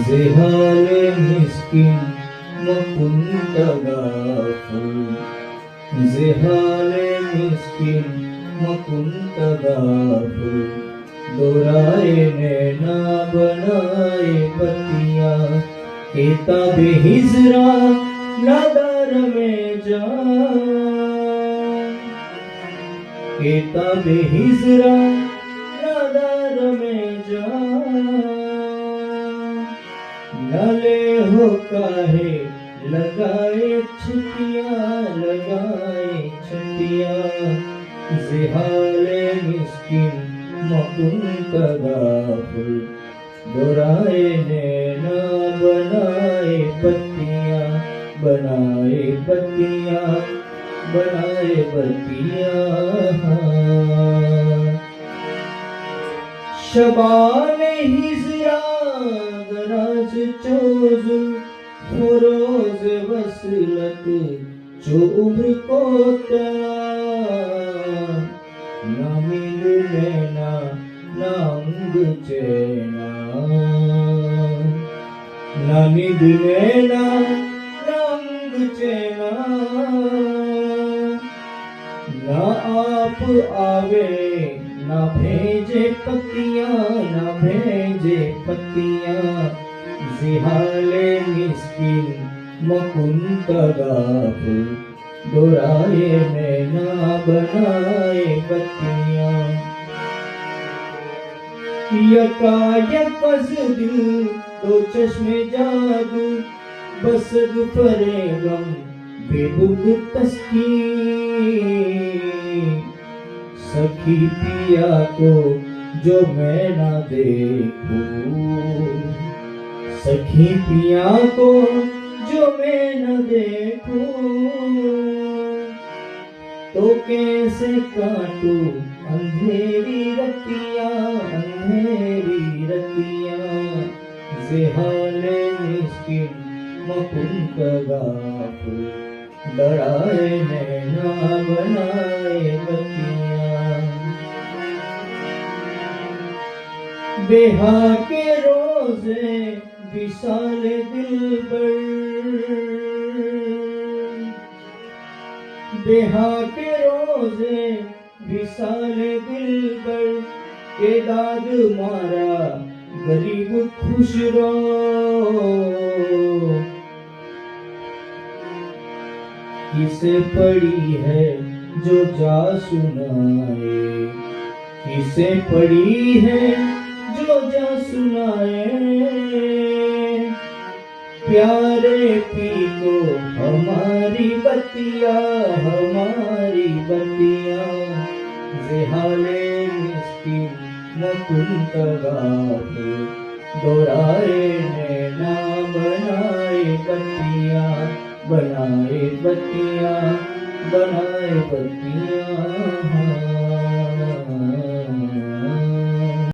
Zehale miskin makunta gafur, Zehale miskin makunta gafur, दोराए नैना बनाए पतिया, केता बेहिजरा नादार में जा, केता बेहिजरा नादार में जा, नले हो काहे लगाए छटिया, जिहाले मिस्किन मकुंता गाफुल, दोराए नैना बनाए पत्तियां, बनाए पत्तियां, बनाए पत्तियां। शबाने हिजरा दराज चोजुल, फरोज वसलत जो उम्र कोता, नामिल नैना नांग चैना, नामिल नैना नांग चैना, ना आप आवे ना भेजे पत्तियां, ना भेजे पत्तियां, जिहाले मिस्किन मकुंता गाफुल, दोराए नैना बनाए पत्तियां। यकायक दिल दो चश्मे जादू, बसद फरेगम बेबुग तस्कीन, सखी पिया को जो मैं ना देखूं, सखी पिया को जो मैं न देखूं, तो कैसे काटूं अंधेरी रतियां, अंधेरी रतियां, जिहाले मिस्किन मकुंता गाफुल, डराए नैना बनाए पत्तियां। बेहा के रोजे विशाले दिलबर, बेहा के रोजे विशाले दिलबर, के दाद मारा गरीब खुश रो, किसे पड़ी है जो जा सुनाए, किसे पड़ी है जो जा सुनाए, प्यारे पी को हमारी बतिया, हमारी बतिया, जिहाले मिस्किन मकुंता गाफुल, दोराए नैना बनाए पत्तियां, बनाए पत्तियां, बनाए पत्तियां।